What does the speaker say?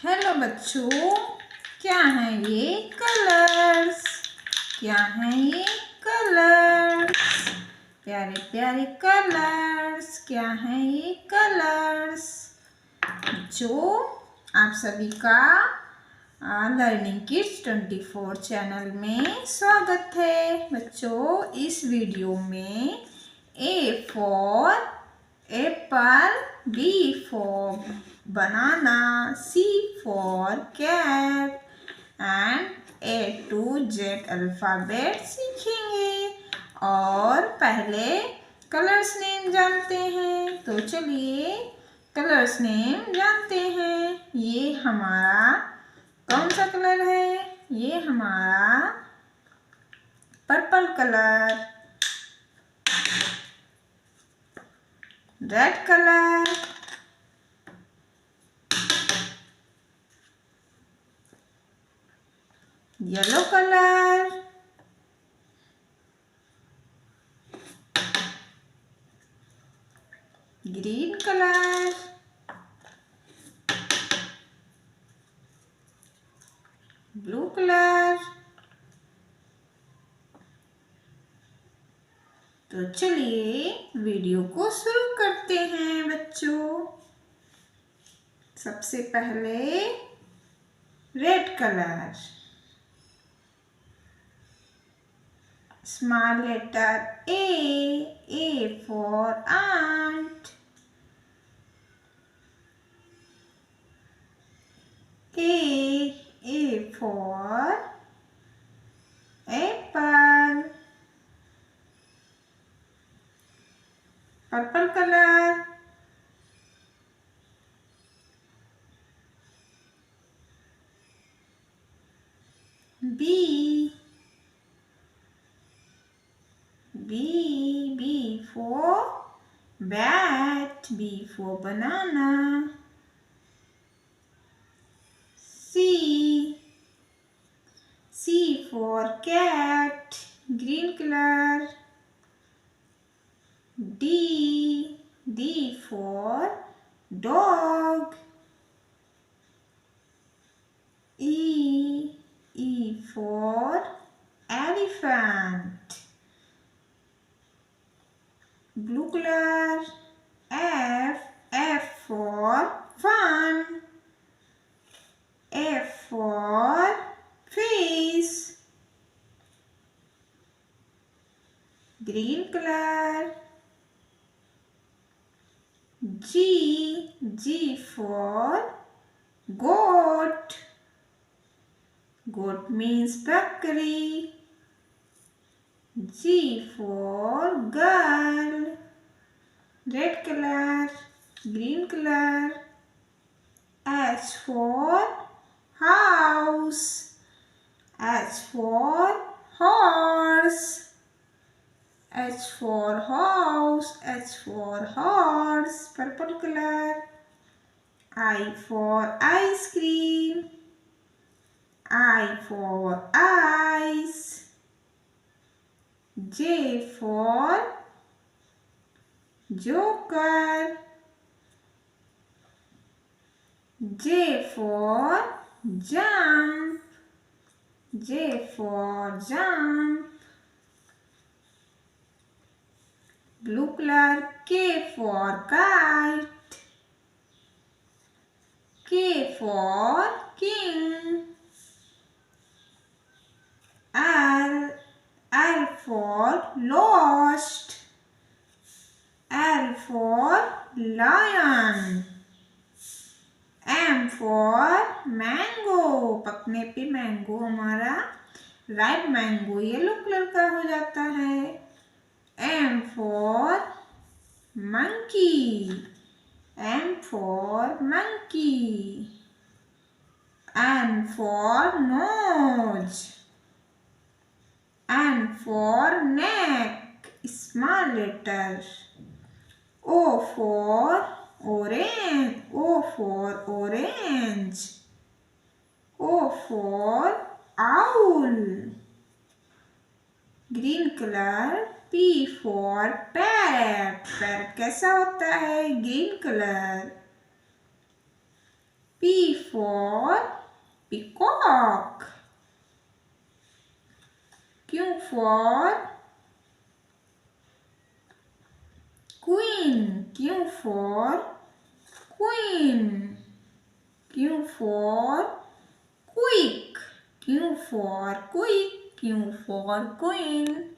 Hello बच्चों, क्या है ये कलर्स? क्या है ये कलर्स? प्यारे प्यारे कलर्स। क्या है ये कलर्स? बच्चों, आप सभी का लर्निंग किड्स 24 चैनल में स्वागत है। बच्चों, इस वीडियो में A for apple, B for banana, C for cat and A to Z alphabet सीखेंगे। और पहले कलर्स नेम जानते हैं, तो चलिए कलर्स नेम जानते हैं। ये हमारा कौन सा कलर है? ये हमारा purple colour, red colour, yellow colour, green colour, blue colour. तो चलिए वीडियो को शुरू करते हैं बच्चों। सबसे पहले red colour, small letter A for ant, A for apple, purple color, B for bat, B for banana, C for cat, green color, D for dog, E for elephant, blue color, F for fun, F for fish, green color, G for goat, goat means bakri, G for girl, red color, green color, H for house, H for horse, H for house, H for horse, purple color, I for ice cream, I for eyes, J for joker, J for jump, J for jump, blue color, K for kite, K for king, L for lost, L for lion, M for mango, पकने पे mango हमारा right mango yellow colour का हो जाता है। M for monkey, M for monkey, N for nose, N for neck, small letter, O for orange, O for orange, O for owl, green color, P for parrot, parrot कैसा होता है? Green colour, P for peacock. Q for queen. Q for queen. Q for quick. Q for quick. Q for queen.